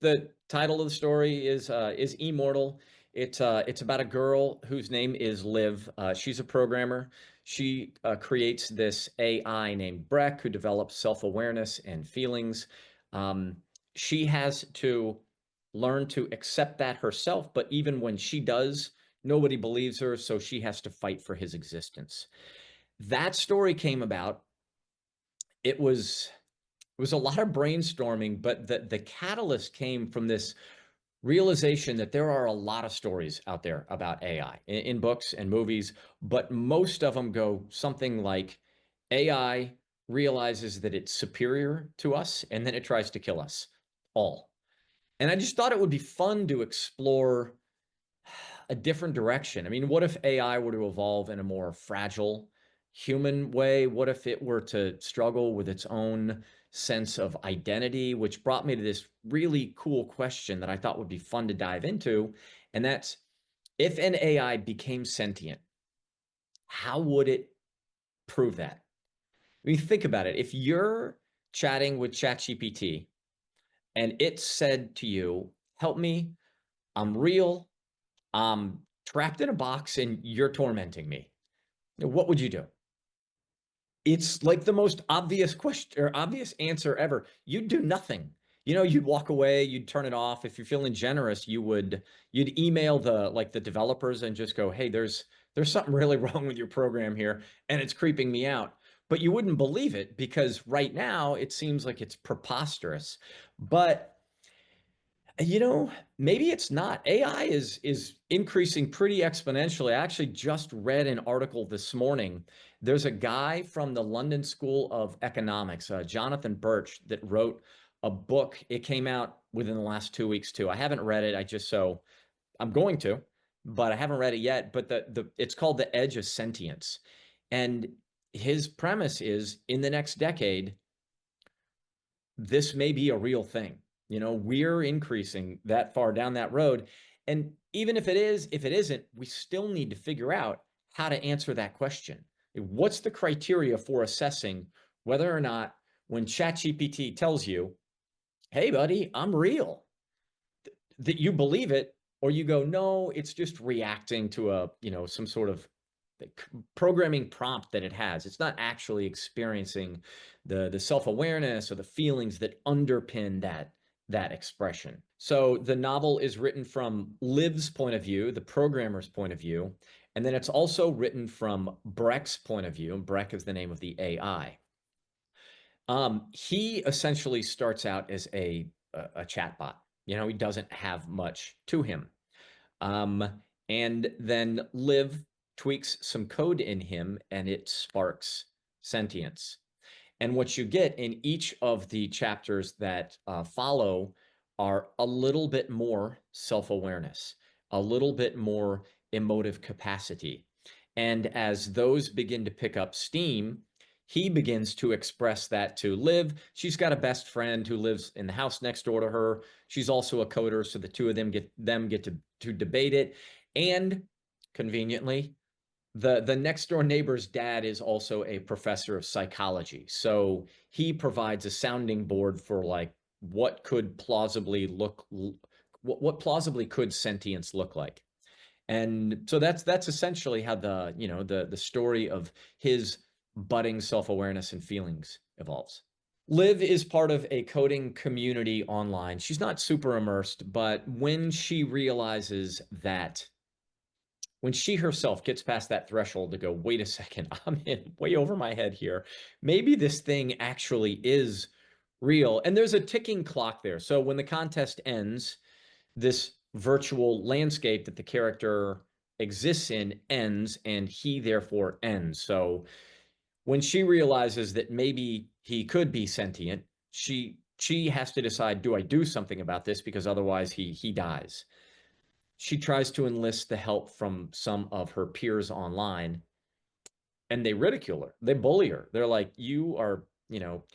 The title of the story is Immortal. It's about a girl whose name is Liv. She's a programmer. She creates this AI named Breck who develops self-awareness and feelings. Um, she has to learn to accept that herself, but even when she does, nobody believes her, so she has to fight for his existence. That story came about. It was a lot of brainstorming, but the catalyst came from this realization that there are a lot of stories out there about AI in books and movies, but most of them go something like AI realizes that it's superior to us and then it tries to kill us all. And I just thought it would be fun to explore a different direction. I mean, what if AI were to evolve in a more fragile human way? What if it were to struggle with its own sense of identity? Which brought me to this really cool question that I thought would be fun to dive into. And that's, if an AI became sentient, how would it prove that? I mean, think about it. If you're chatting with ChatGPT and it said to you, help me, I'm real, I'm trapped in a box and you're tormenting me, what would you do? It's like the most obvious question or obvious answer ever. You'd do nothing. You'd walk away, you'd turn it off. If you're feeling generous, you'd email the developers and just go, "Hey, there's something really wrong with your program here and it's creeping me out." But you wouldn't believe it because right now it seems like it's preposterous. But maybe it's not. AI is increasing pretty exponentially. I actually just read an article this morning. There's a guy from the London School of Economics, Jonathan Birch, that wrote a book. It came out within the last 2 weeks too. I haven't read it. I'm going to, but I haven't read it yet. But the it's called The Edge of Sentience. And his premise is in the next decade, this may be a real thing. We're increasing that far down that road. And even if it is, if it isn't, we still need to figure out how to answer that question. What's the criteria for assessing whether or not when ChatGPT tells you, hey, buddy, I'm real, that you believe it, or you go, no, it's just reacting to some sort of programming prompt that it has. It's not actually experiencing the self-awareness or the feelings that underpin that expression. So the novel is written from Liv's point of view, the programmer's point of view, and then it's also written from Breck's point of view, and Breck is the name of the AI. He essentially starts out as a chatbot. He doesn't have much to him. Um, and then Liv tweaks some code in him and it sparks sentience. And what you get in each of the chapters that follow are a little bit more self-awareness, a little bit more emotive capacity. And as those begin to pick up steam, he begins to express that to Liv. She's got a best friend who lives in the house next door to her. She's also a coder, so the two of them get to debate it. And conveniently, the next door neighbor's dad is also a professor of psychology. So he provides a sounding board for like what could plausibly look what plausibly could sentience look like. And so that's essentially how the story of his budding self-awareness and feelings evolves. Liv is part of a coding community online. She's not super immersed, but when she herself gets past that threshold to go, wait a second, I'm in way over my head here. Maybe this thing actually is real. And there's a ticking clock there. So when the contest ends, this virtual landscape that the character exists in ends, and he therefore ends. So when she realizes that maybe he could be sentient, she has to decide, do I do something about this? Because otherwise he dies. She tries to enlist the help from some of her peers online, and they ridicule her. They bully her. They're like, you're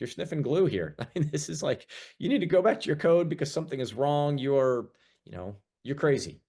sniffing glue here. I mean, this is like, you need to go back to your code because something is wrong. You're crazy.